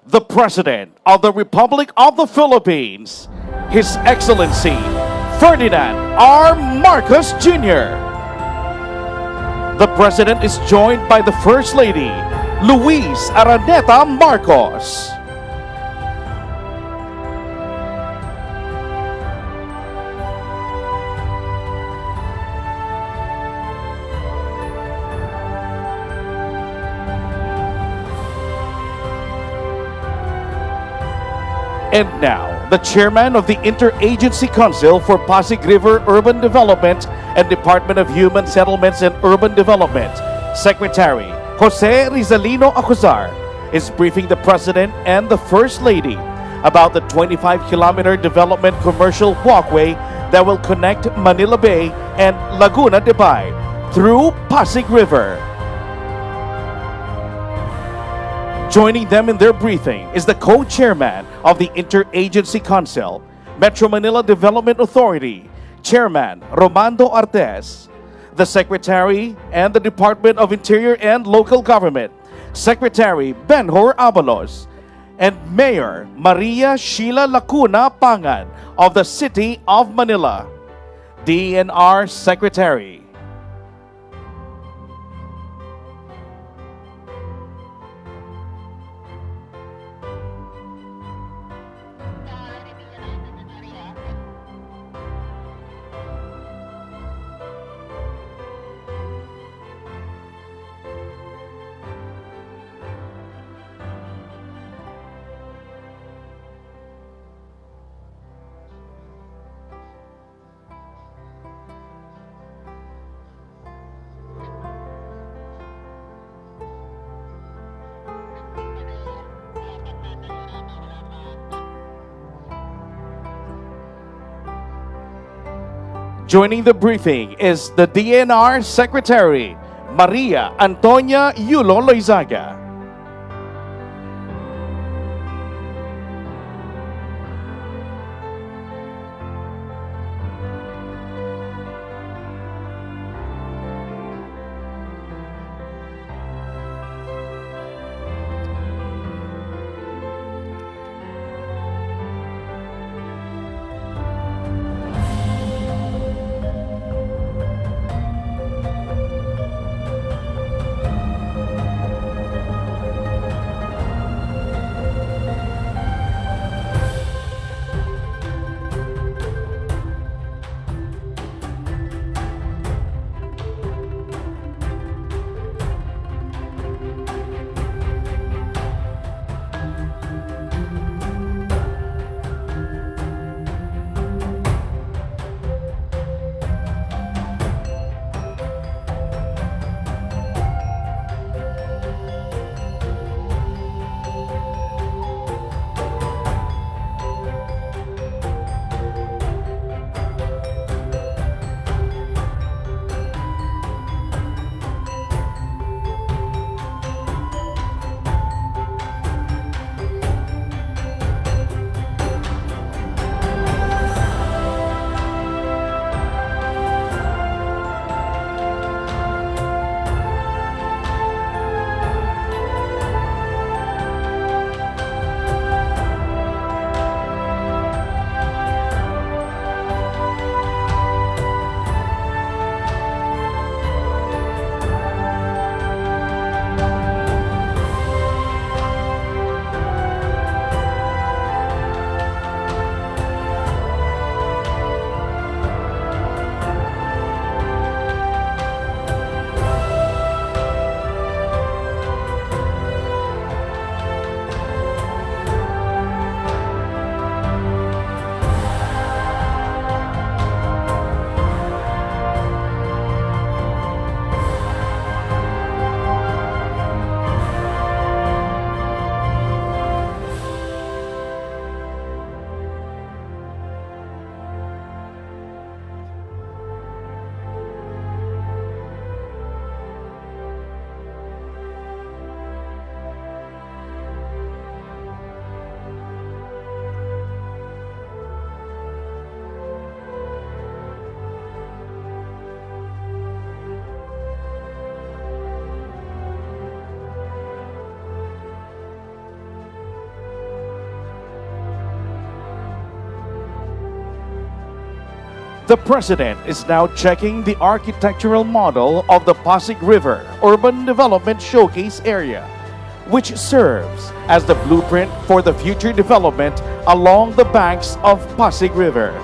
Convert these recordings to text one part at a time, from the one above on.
the President of the Republic of the Philippines, His Excellency Ferdinand R. Marcos Jr. The President is joined by the First Lady, Luis Araneta Marcos. And now, the Chairman of the Interagency Council for Pasig River Urban Development and Department of Human Settlements and Urban Development, Secretary Jose Rizalino Acuzar, is briefing the President and the First Lady about the 25-kilometer development commercial walkway that will connect Manila Bay and Laguna de Bay through Pasig River. Joining them in their briefing is the co-chairman of the Interagency Council, Metro Manila Development Authority, Chairman Romando Artes, the Secretary and the Department of Interior and Local Government, Secretary Benhur Abalos, and Mayor Maria Sheila Lacuna Pangan of the City of Manila, DNR Secretary. Joining the briefing is the DNR Secretary, Maria Antonia Yulo Loizaga. The President is now checking the architectural model of the Pasig River Urban Development Showcase Area, which serves as the blueprint for the future development along the banks of Pasig River.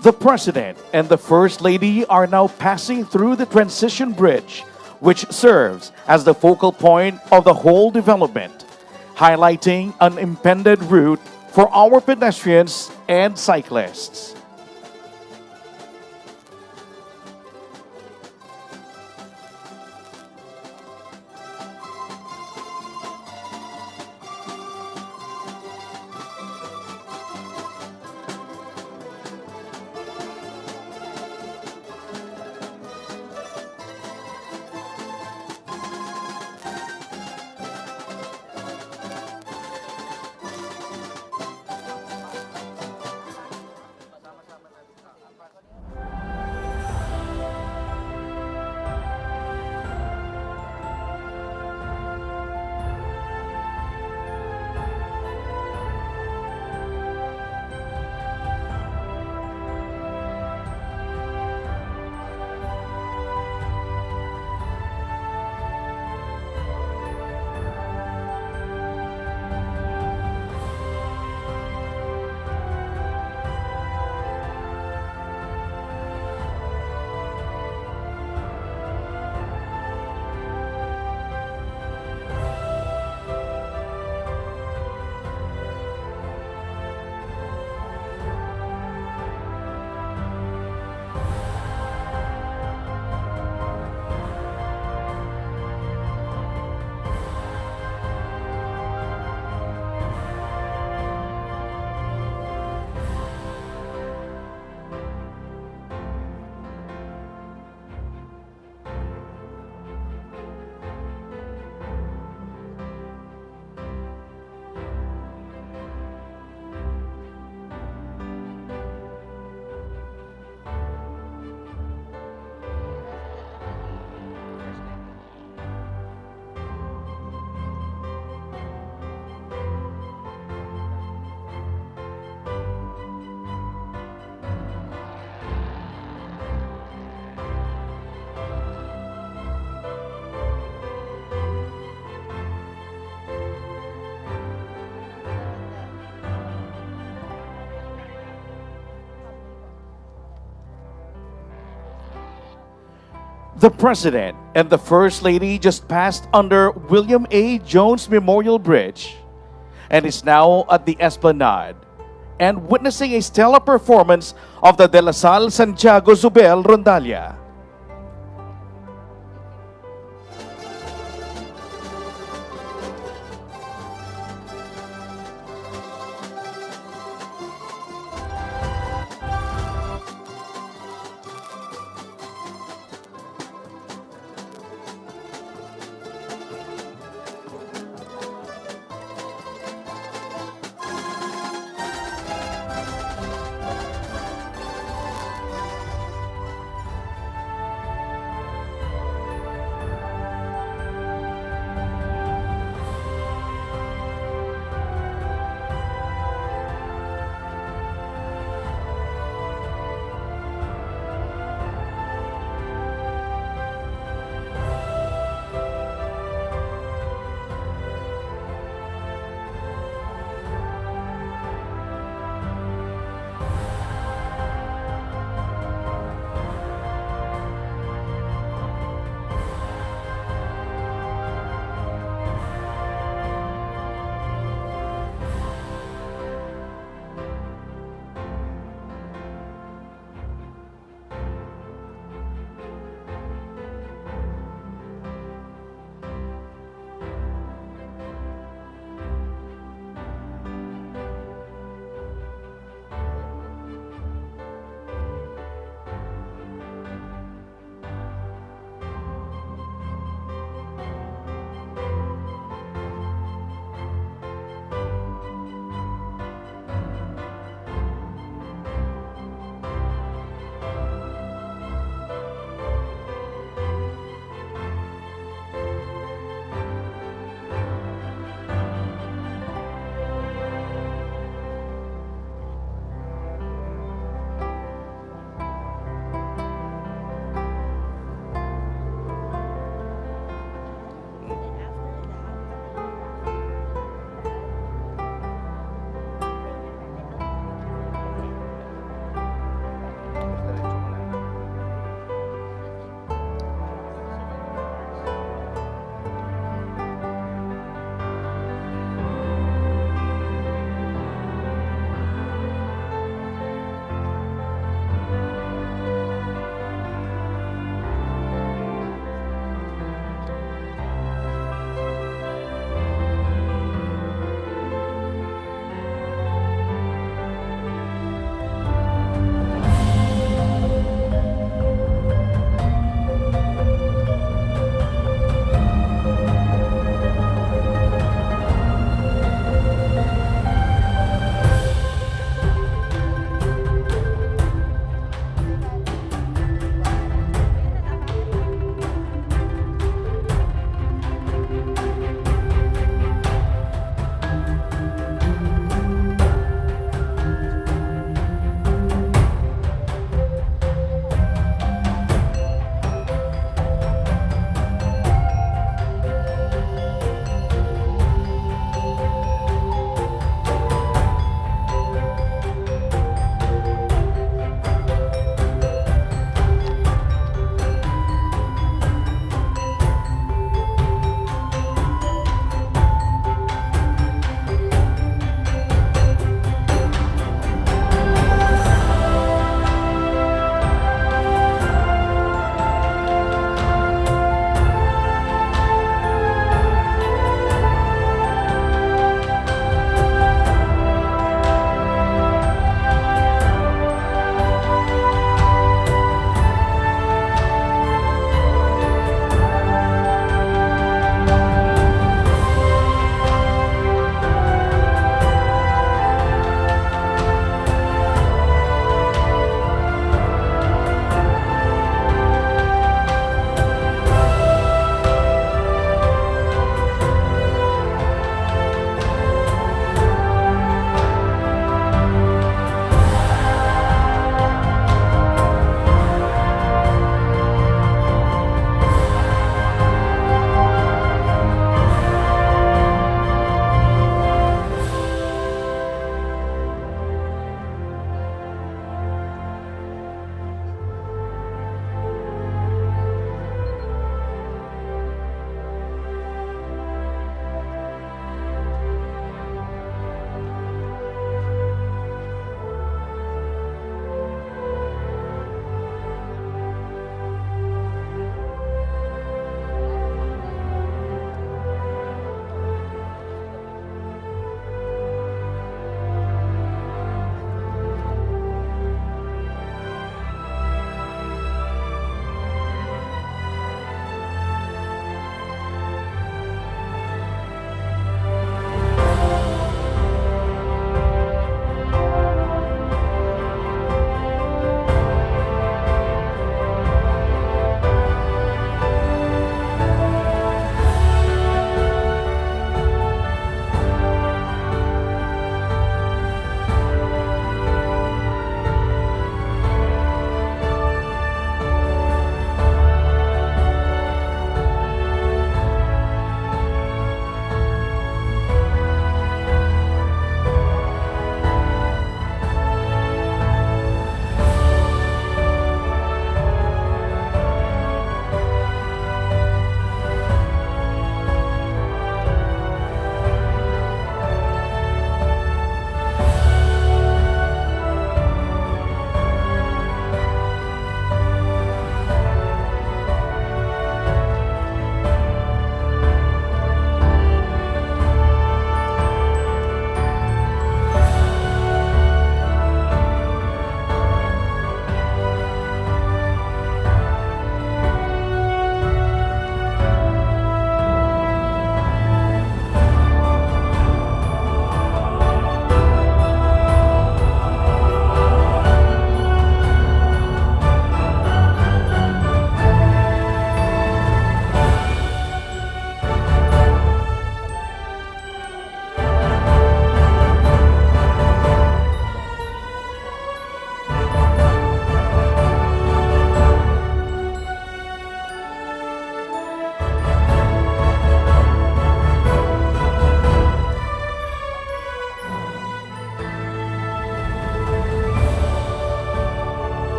The President and the First Lady are now passing through the transition bridge, which serves as the focal point of the whole development, highlighting an impended route for our pedestrians and cyclists. The President and the First Lady just passed under William A. Jones Memorial Bridge and is now at the Esplanade and witnessing a stellar performance of the De La Salle Santiago Zubel Rondalia.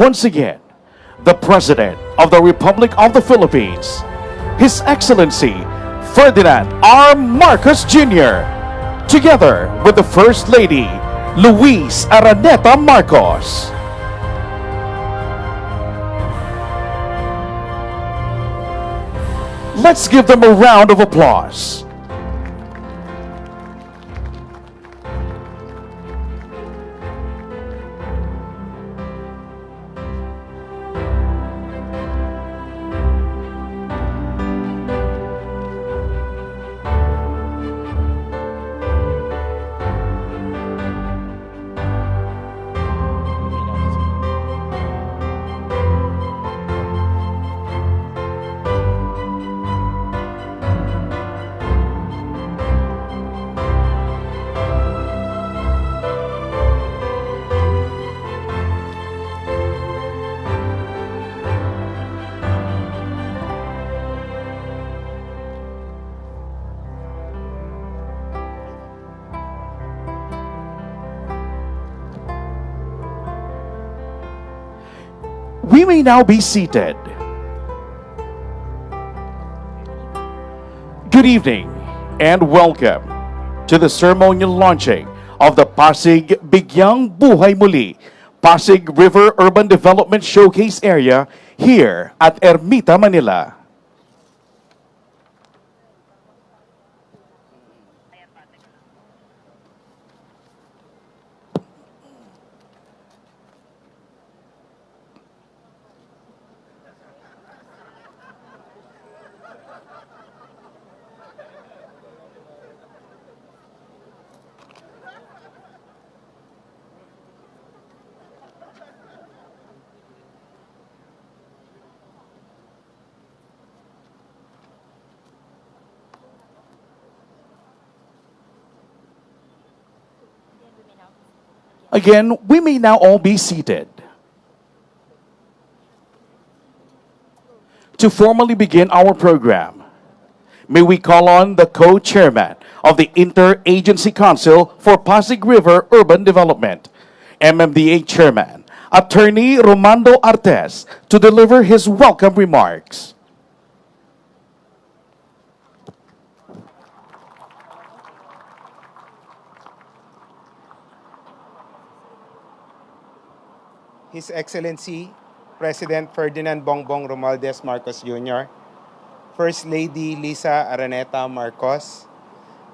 once again the President of the Republic of the Philippines, His Excellency Ferdinand R. Marcos Jr., together with the First Lady, Luis Araneta Marcos. Let's give them a round of applause. We may now be seated. Good evening and welcome to the ceremonial launching of the Pasig Binigyang Buhay Muli Pasig River Urban Development Showcase Area here at Ermita, Manila. Again, we may now all be seated. To formally begin our program, may we call on the co-chairman of the Interagency Council for Pasig River Urban Development, MMDA Chairman, Attorney Romando Artes, to deliver his welcome remarks. His Excellency President Ferdinand Bongbong Romualdez Marcos Jr., First Lady LIZA Araneta Marcos,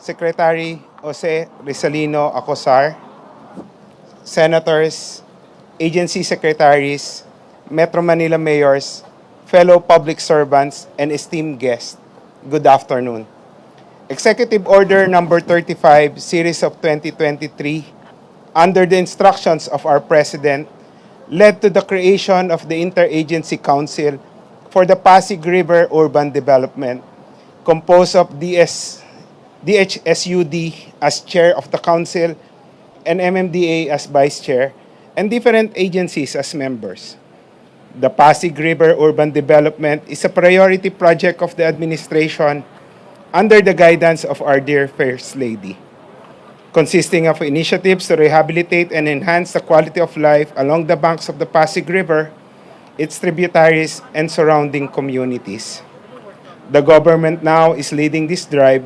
Secretary Jose Rizalino Acosar, Senators, Agency Secretaries, Metro Manila Mayors, fellow public servants, and esteemed guests, good afternoon. Executive Order Number 35, Series of 2023, under the instructions of our President, led to the creation of the Interagency Council for the Pasig River Urban Development, composed of DHSUD as Chair of the Council and MMDA as Vice Chair, and different agencies as members. The Pasig River Urban Development is a priority project of the administration under the guidance of our dear First Lady, consisting of initiatives to rehabilitate and enhance the quality of life along the banks of the Pasig River, its tributaries, and surrounding communities. The government now is leading this drive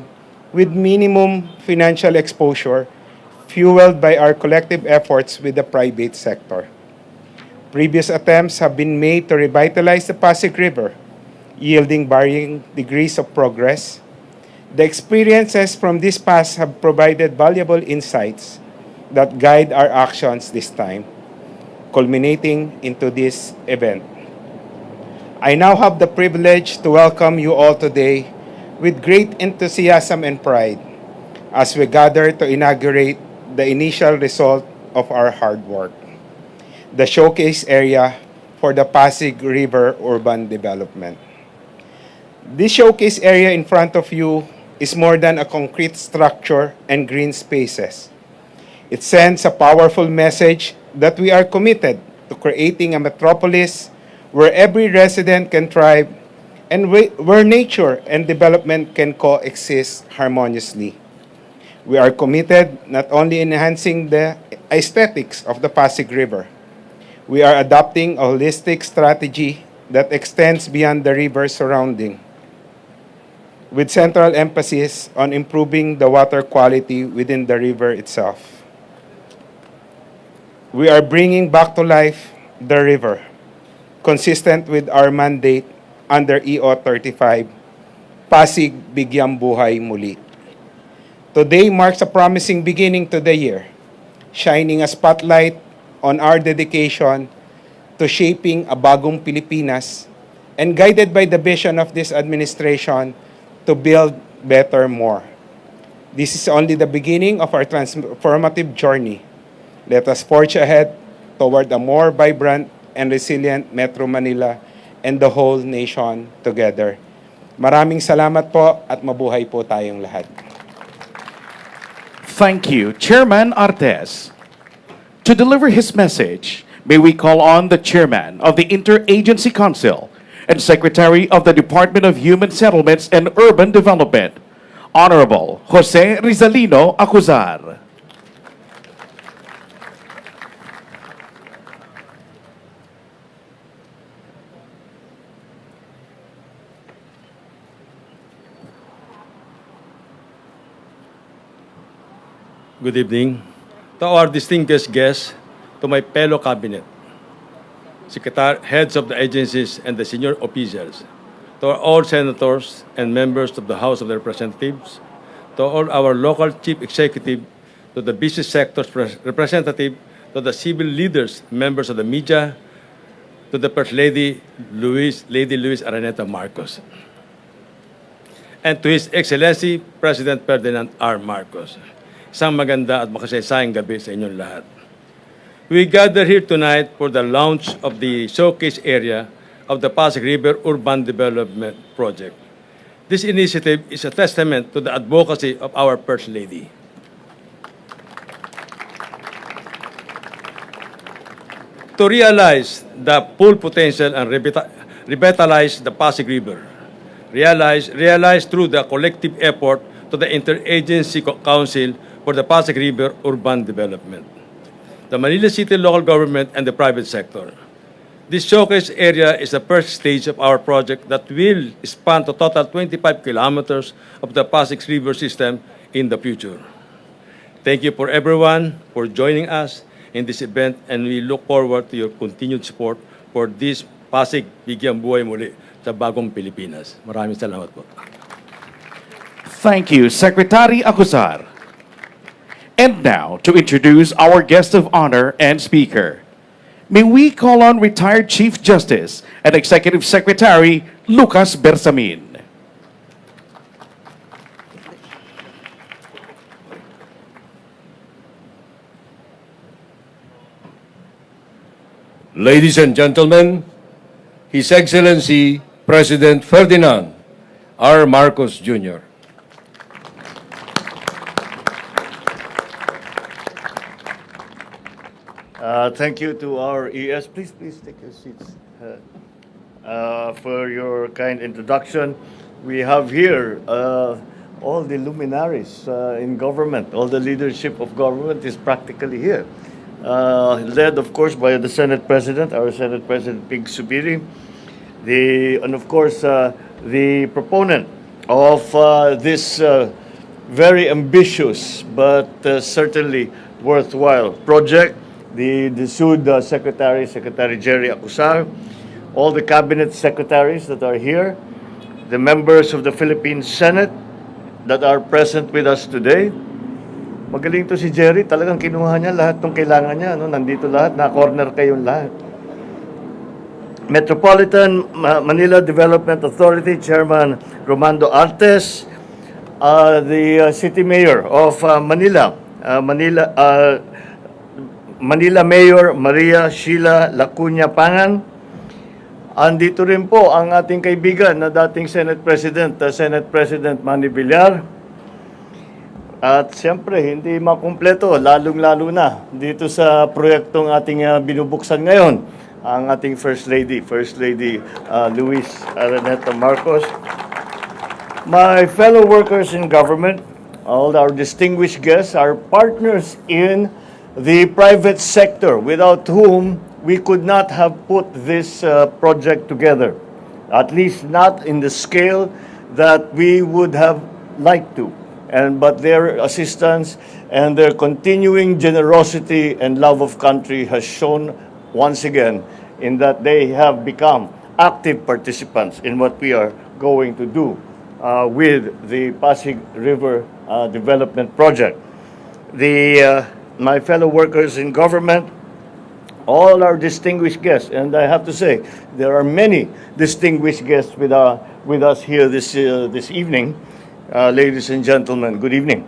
with minimum financial exposure, fueled by our collective efforts with the private sector. Previous attempts have been made to revitalize the Pasig River, yielding varying degrees of progress. The experiences from this past have provided valuable insights that guide our actions this time, culminating into this event. I now have the privilege to welcome you all today with great enthusiasm and pride as we gather to inaugurate the initial result of our hard work, the showcase area for the Pasig River Urban Development. This showcase area in front of you is more than a concrete structure and green spaces. It sends a powerful message that we are committed to creating a metropolis where every resident can thrive and where nature and development can coexist harmoniously. We are committed not only enhancing the aesthetics of the Pasig River, We are adopting a holistic strategy that extends beyond the river surrounding, with central emphasis on improving the water quality within the river itself. We are bringing back to life the river, consistent with our mandate under EO 35, Pasig, Binigyang Buhay Muli. Today marks a promising beginning to the year, shining a spotlight on our dedication to shaping a bagong Pilipinas and guided by the vision of this administration to build better more. This is only the beginning of our transformative journey. Let us forge ahead toward a more vibrant and resilient Metro Manila and the whole nation together. Maraming salamat po at mabuhay po tayong lahat. Thank you, Chairman Artes. To deliver his message, may we call on the Chairman of the Interagency Council and Secretary of the Department of Human Settlements and Urban Development, Honorable Jose Rizalino Acuzar. Good evening. To our distinguished guests, to my fellow cabinet, heads of the agencies and the senior officials, to all senators and members of the House of Representatives, to all our local chief executive, to the business sector's representative, to the civil leaders, members of the media, to the First Lady Luis Araneta Marcos, and to His Excellency President Ferdinand R. Marcos. Isang maganda at makasaysayang gabi sa inyong lahat. We gather here tonight for the launch of the showcase area of the Pasig River Urban Development Project. This initiative is a testament to the advocacy of our First Lady. To realize the full potential and revitalize the Pasig River, realize through the collective effort to the Interagency Council for the Pasig River Urban Development, the Manila City local government, and the private sector. This showcase area is the first stage of our project that will span to total 25 kilometers of the Pasig River system in the future. Thank you for everyone for joining us in this event, and we look forward to your continued support for this Pasig Binigyang Buhay Muli sa bagong Pilipinas. Maraming salamat po. Thank you, Secretary Acuzar. And now, to introduce our guest of honor and speaker, may we call on retired Chief Justice and Executive Secretary Lucas Bersamin. Ladies and gentlemen, His Excellency President Ferdinand R. Marcos Jr. Thank you to our ES. Please take your seats. For your kind introduction. We have here all the luminaries in government. All the leadership of government is practically here. Led, of course, by the Senate President, our Senate President Pig Subiri, and of course the proponent of this very ambitious but certainly worthwhile project, the SUD Secretary Jerry Acuzar, all the cabinet secretaries that are here, the members of the Philippine Senate that are present with us today. Magaling to si Jerry, talagang kinuha niya lahat ng kailangan niya, no? Nandito lahat, na-corner kayong lahat. Metropolitan Manila Development Authority Chairman Romando Artes, the City Mayor of Manila Mayor Maria Sheila Lacuna Pangan. Andito rin po ang ating kaibigan na dating Senate President Manny Villar. At siyempre, hindi makumpleto, lalong-lalo na dito sa proyektong ating binubuksan ngayon, ang ating First Lady Luis Araneta Marcos. My fellow workers in government, all our distinguished guests, our partners in the private sector, without whom we could not have put this project together, at least not in the scale that we would have liked to. But their assistance and their continuing generosity and love of country has shown once again in that they have become active participants in what we are going to do with the Pasig River Development Project. My fellow workers in government, all our distinguished guests, and I have to say, there are many distinguished guests with us here this evening. Ladies and gentlemen, good evening.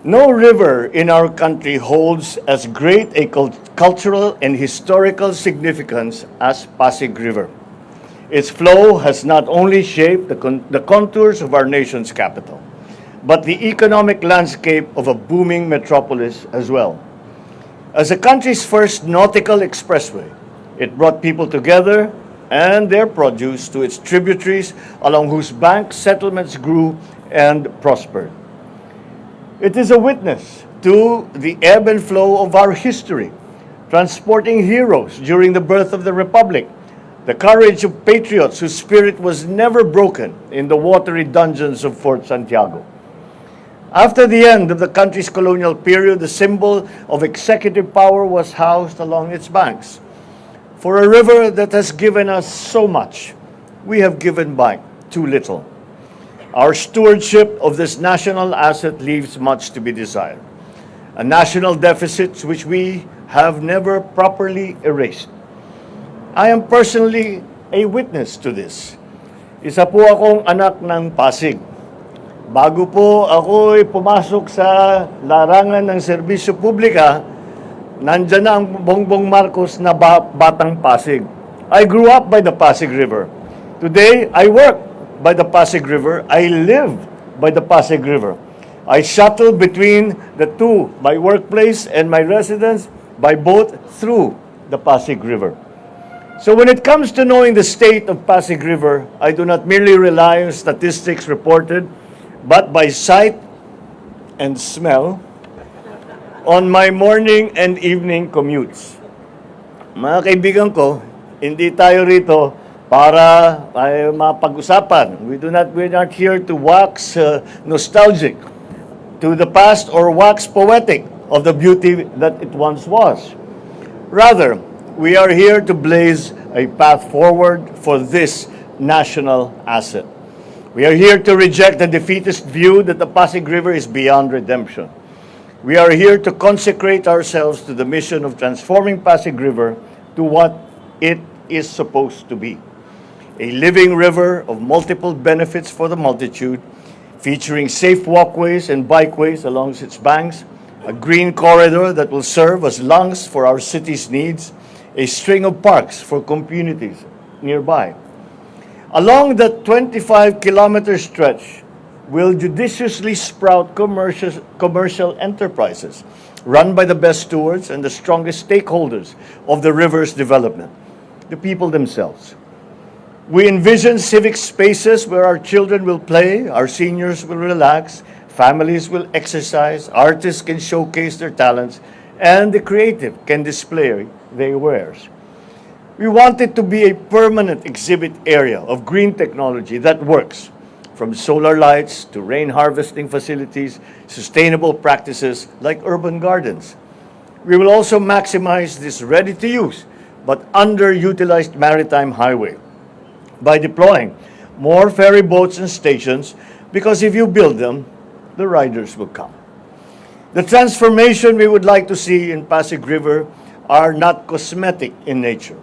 No river in our country holds as great a cultural and historical significance as Pasig River. Its flow has not only shaped the contours of our nation's capital, but the economic landscape of a booming metropolis as well. As the country's first nautical expressway, it brought people together and their produce to its tributaries, along whose banks settlements grew and prospered. It is a witness to the ebb and flow of our history, transporting heroes during the birth of the Republic, the courage of patriots whose spirit was never broken in the watery dungeons of Fort Santiago. After the end of the country's colonial period, the symbol of executive power was housed along its banks. For a river that has given us so much, we have given back too little. Our stewardship of this national asset leaves much to be desired. A national deficit which we have never properly erased. I am personally a witness to this. Isa po akong anak ng Pasig. Bago po ako'y pumasok sa larangan ng serbisyo publika, nandyan na ang Bongbong Marcos na batang Pasig. I grew up by the Pasig River. Today, I work by the Pasig River. I live by the Pasig River. I shuttle between the two, my workplace and my residence, by boat through the Pasig River. So when it comes to knowing the state of Pasig River, I do not merely rely on statistics reported, but by sight and smell on my morning and evening commutes. Mga kaibigan ko, hindi tayo rito para mapag-usapan. We're not here to wax nostalgic to the past or wax poetic of the beauty that it once was. Rather, we are here to blaze a path forward for this national asset. We are here to reject the defeatist view that the Pasig River is beyond redemption. We are here to consecrate ourselves to the mission of transforming Pasig River to what it is supposed to be. A living river of multiple benefits for the multitude, featuring safe walkways and bikeways along its banks, a green corridor that will serve as lungs for our city's needs, a string of parks for communities nearby. Along the 25-kilometer stretch will judiciously sprout commercial enterprises run by the best stewards and the strongest stakeholders of the river's development, the people themselves. We envision civic spaces where our children will play, our seniors will relax, families will exercise, artists can showcase their talents, and the creative can display their wares. We want it to be a permanent exhibit area of green technology that works, from solar lights to rain harvesting facilities, sustainable practices like urban gardens. We will also maximize this ready-to-use but underutilized maritime highway by deploying more ferry boats and stations, because if you build them, the riders will come. The transformation we would like to see in Pasig River are not cosmetic in nature.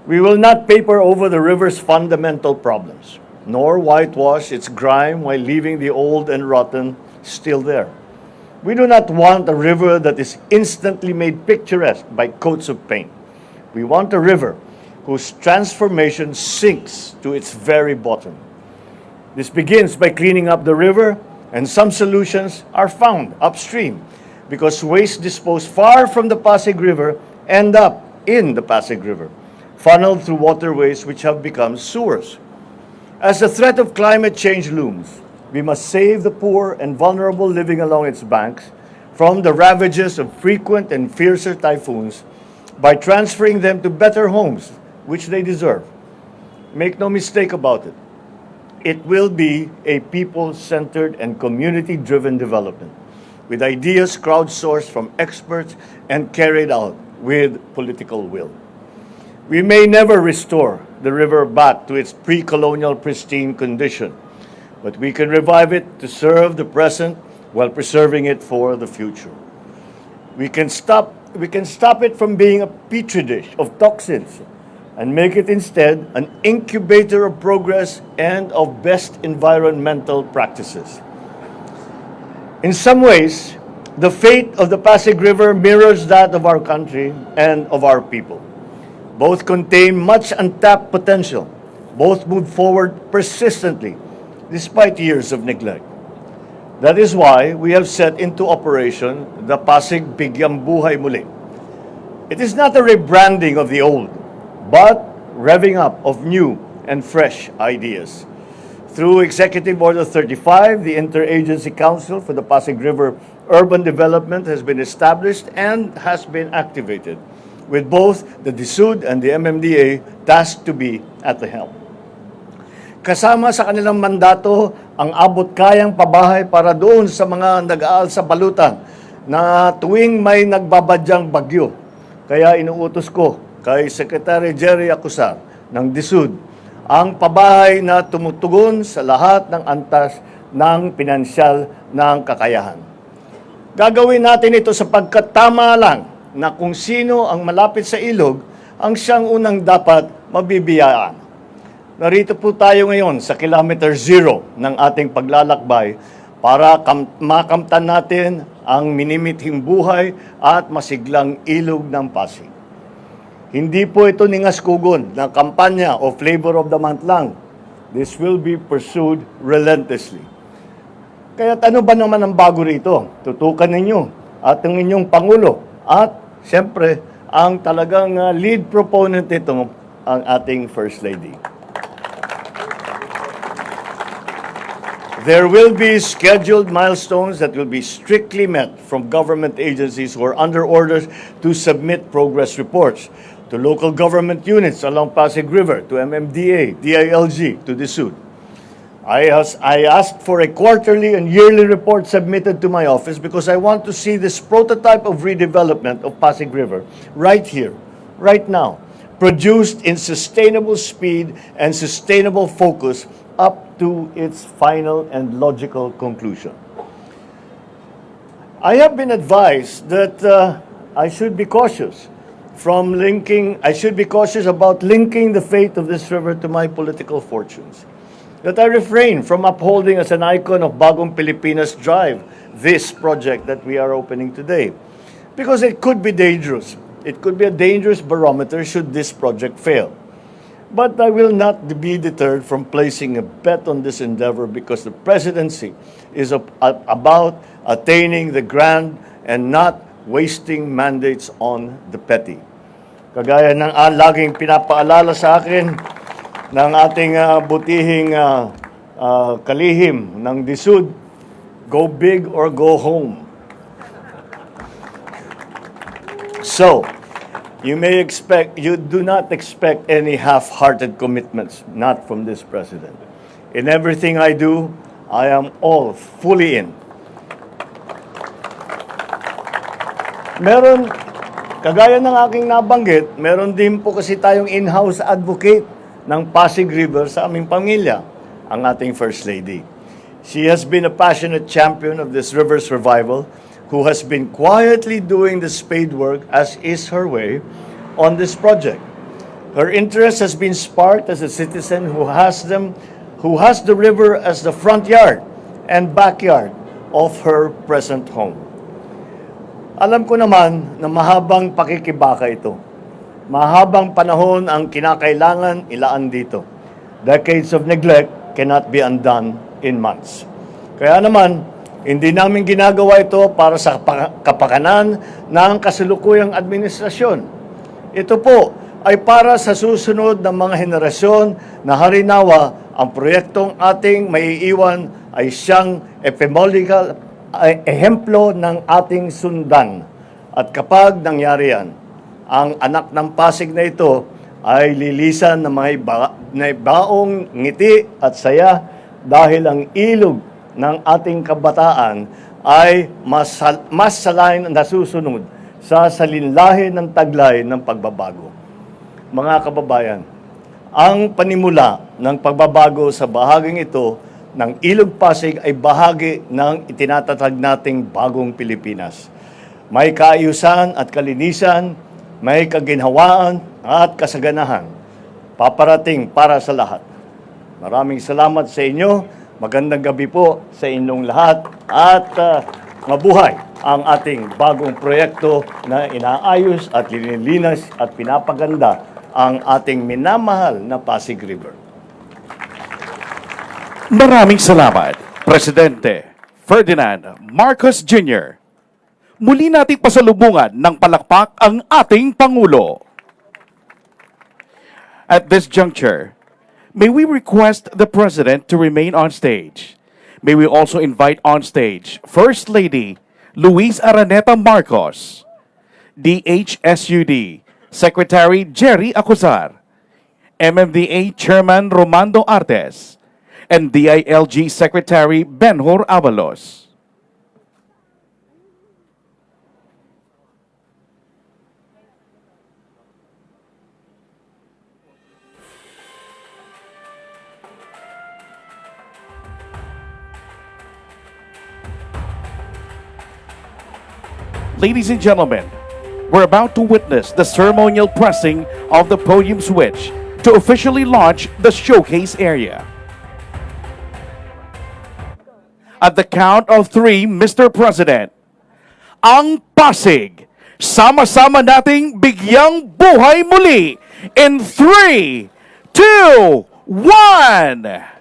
We will not paper over the river's fundamental problems, nor whitewash its grime while leaving the old and rotten still there. We do not want a river that is instantly made picturesque by coats of paint. We want a river whose transformation sinks to its very bottom. This begins by cleaning up the river, and some solutions are found upstream because waste disposed far from the Pasig River end up in the Pasig River, funneled through waterways which have become sewers. As the threat of climate change looms, we must save the poor and vulnerable living along its banks from the ravages of frequent and fiercer typhoons by transferring them to better homes, which they deserve. Make no mistake about it. It will be a people-centered and community-driven development, with ideas crowdsourced from experts and carried out with political will. We may never restore the river back to its pre-colonial pristine condition, but we can revive it to serve the present while preserving it for the future. We can stop it from being a petri dish of toxins and make it instead an incubator of progress and of best environmental practices. In some ways, the fate of the Pasig River mirrors that of our country and of our people. Both contain much untapped potential. Both move forward persistently, despite years of neglect. That is why we have set into operation the Pasig Binigyang Buhay Muli. It is not a rebranding of the old, but revving up of new and fresh ideas. Through Executive Order 35, the Interagency Council for the Pasig River Urban Development has been established and has been activated, with both the DSUD and the MMDA tasked to be at the helm. Kasama sa kanilang mandato ang abot-kayang pabahay para doon sa mga nag-aal sa balutan na tuwing may nagbabadyang bagyo. Kaya inuutos ko kay Secretary Jerry Acusar ng DSUD ang pabahay na tumutugon sa lahat ng antas ng pinansyal ng kakayahan. Gagawin natin ito sapagkat tama lang na kung sino ang malapit sa ilog ang siyang unang dapat mabibiyaan. Narito po tayo ngayon sa kilometer zero ng ating paglalakbay para makamtan natin ang minimithing buhay at masiglang ilog ng Pasig. Hindi po ito ningaskugon na kampanya o flavor of the month lang. This will be pursued relentlessly. Kaya ano ba naman ang bago rito? Tutukan ninyo at ang inyong Pangulo at siyempre ang talagang lead proponent nito ang ating First Lady. There will be scheduled milestones that will be strictly met from government agencies who are under orders to submit progress reports to local government units along Pasig River, to MMDA, DILG, to DSUD. I asked for a quarterly and yearly report submitted to my office because I want to see this prototype of redevelopment of Pasig River right here, right now, produced in sustainable speed and sustainable focus up to its final and logical conclusion. I have been advised that I should be cautious about linking the fate of this river to my political fortunes. That I refrain from upholding as an icon of Bagong Pilipinas Drive this project that we are opening today. Because it could be dangerous. It could be a dangerous barometer should this project fail. But I will not be deterred from placing a bet on this endeavor because the presidency is about attaining the grand and not wasting mandates on the petty. Kagaya ng laging pinapaalala sa akin ng ating butihing kalihim ng DSUD, go big or go home. So, you do not expect any half-hearted commitments, not from this president. In everything I do, I am all fully in. Kagaya ng aking nabanggit, meron din po kasi tayong in-house advocate ng Pasig River sa aming pamilya, ang ating First Lady. She has been a passionate champion of this river's revival, who has been quietly doing the spade work, as is her way, on this project. Her interest has been sparked as a citizen who has the river as the front yard and backyard of her present home. Alam ko naman na mahabang pakikibaka ito. Mahabang panahon ang kinakailangan ilaan dito. Decades of neglect cannot be undone in months. Kaya naman, hindi namin ginagawa ito para sa kapakanan ng kasalukuyang administrasyon. Ito po ay para sa susunod na mga henerasyon na harinawa ang proyektong ating maiiwan ay siyang ehemplo ng ating sundan. At kapag nangyari yan, ang anak ng Pasig na ito ay lilisan ng may baong ngiti at saya dahil ang ilog ng ating kabataan ay mas salain nasusunod sa salinlahi ng taglay ng pagbabago. Mga kababayan, ang panimula ng pagbabago sa bahaging ito ng Ilog Pasig ay bahagi ng itinatatag nating bagong Pilipinas. May kaayusan at kalinisan, may kaginhawaan at kasaganahan. Paparating para sa lahat. Maraming salamat sa inyo. Magandang gabi po sa inyong lahat at mabuhay ang ating bagong proyekto na inaayos at linilinas at pinapaganda ang ating minamahal na Pasig River. Maraming salamat, Presidente Ferdinand Marcos Jr. Muli nating pasalubungan ng palakpak ang ating Pangulo. At this juncture, may we request the President to remain on stage. May we also invite on stage First Lady Luis Araneta Marcos, DHSUD Secretary Jerry Acuzar, MMDA Chairman Romando Artes, and DILG Secretary Benhur Avalos. Ladies and gentlemen, we're about to witness the ceremonial pressing of the podium switch to officially launch the showcase area. At the count of 3, Mr. President, ang Pasig, sama-sama nating bigyang buhay muli in 3, 2, 1!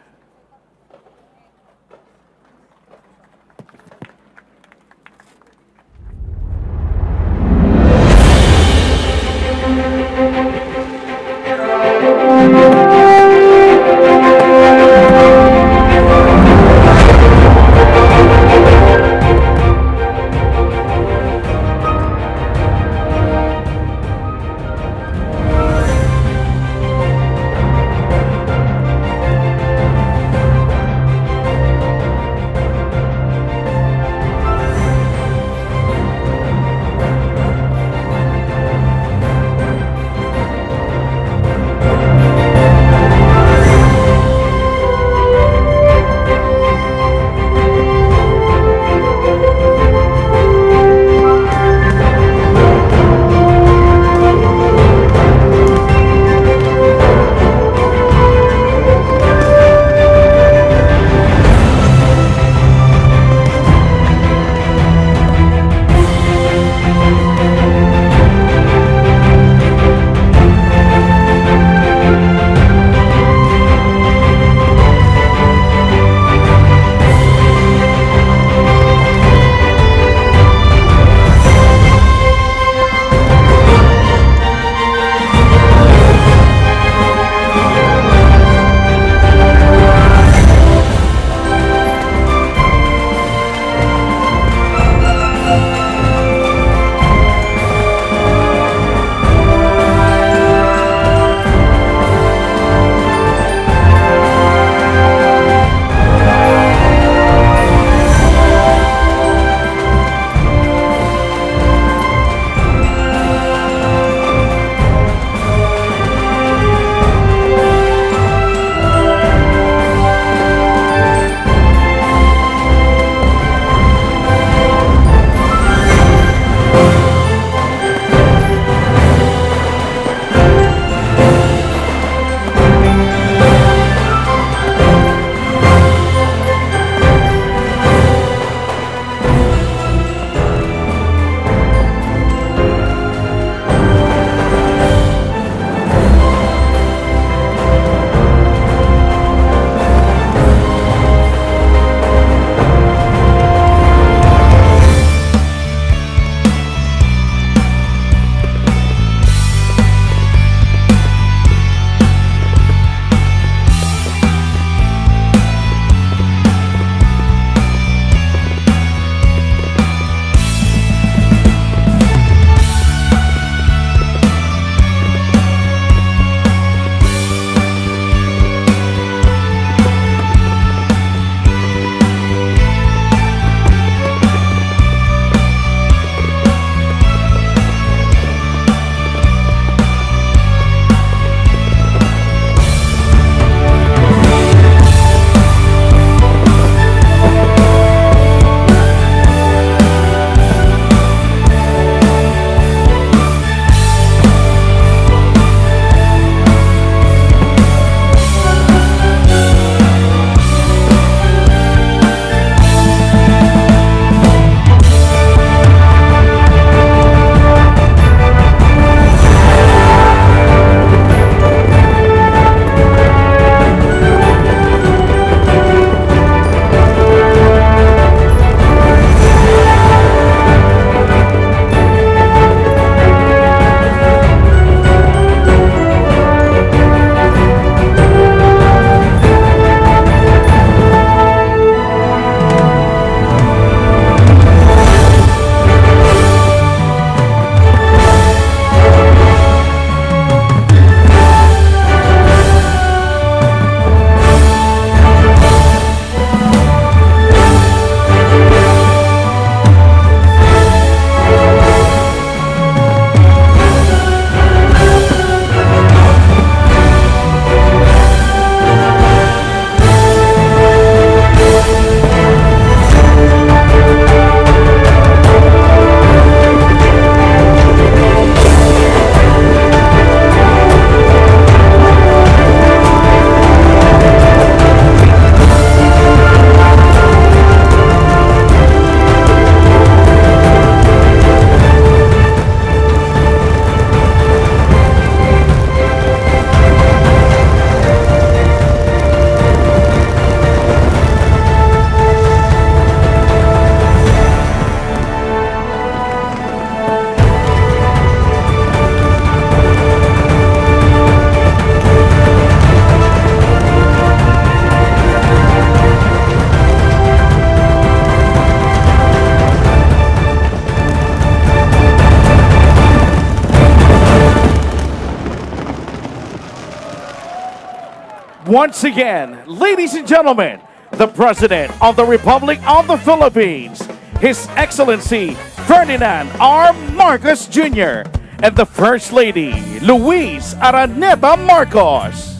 Once again, ladies and gentlemen, the President of the Republic of the Philippines, His Excellency Ferdinand R. Marcos Jr., and the First Lady, Luis Araneta Marcos.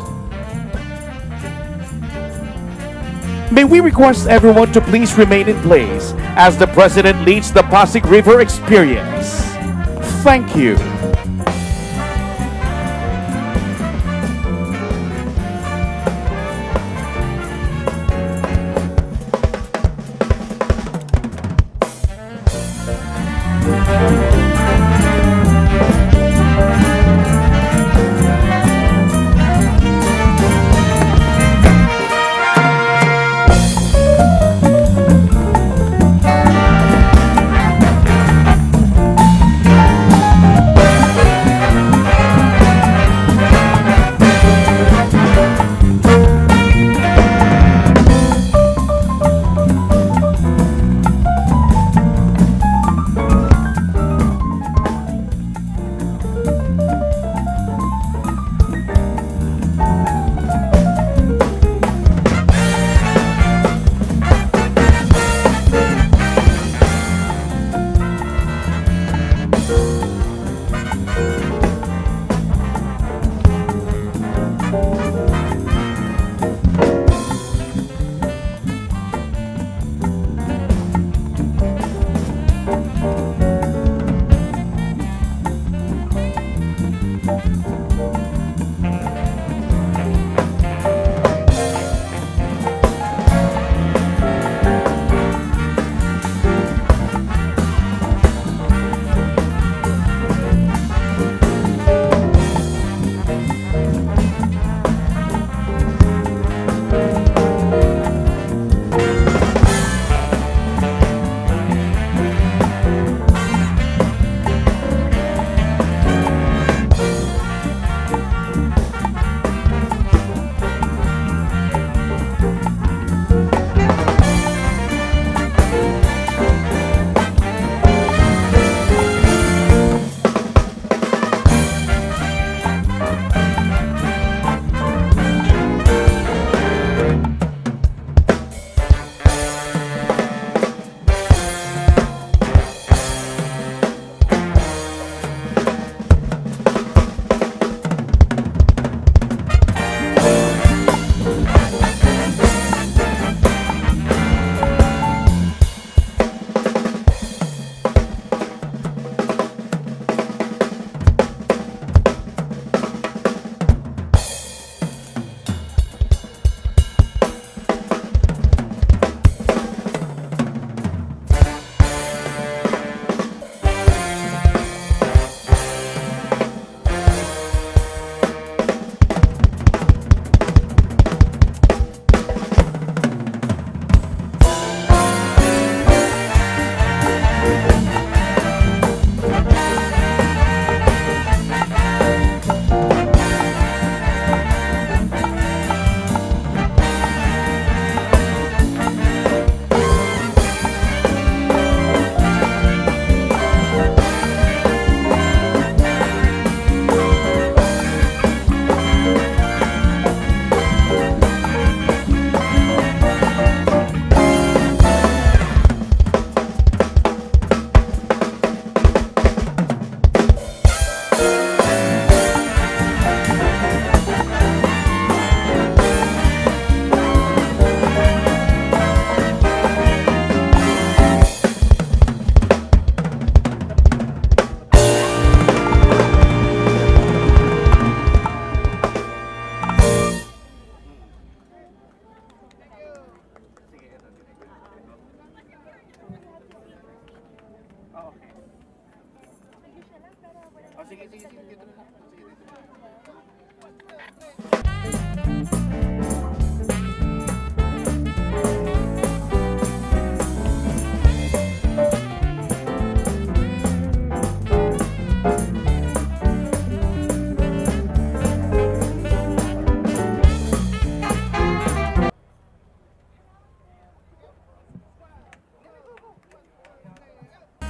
May we request everyone to please remain in place as the President leads the Pasig River experience. Thank you.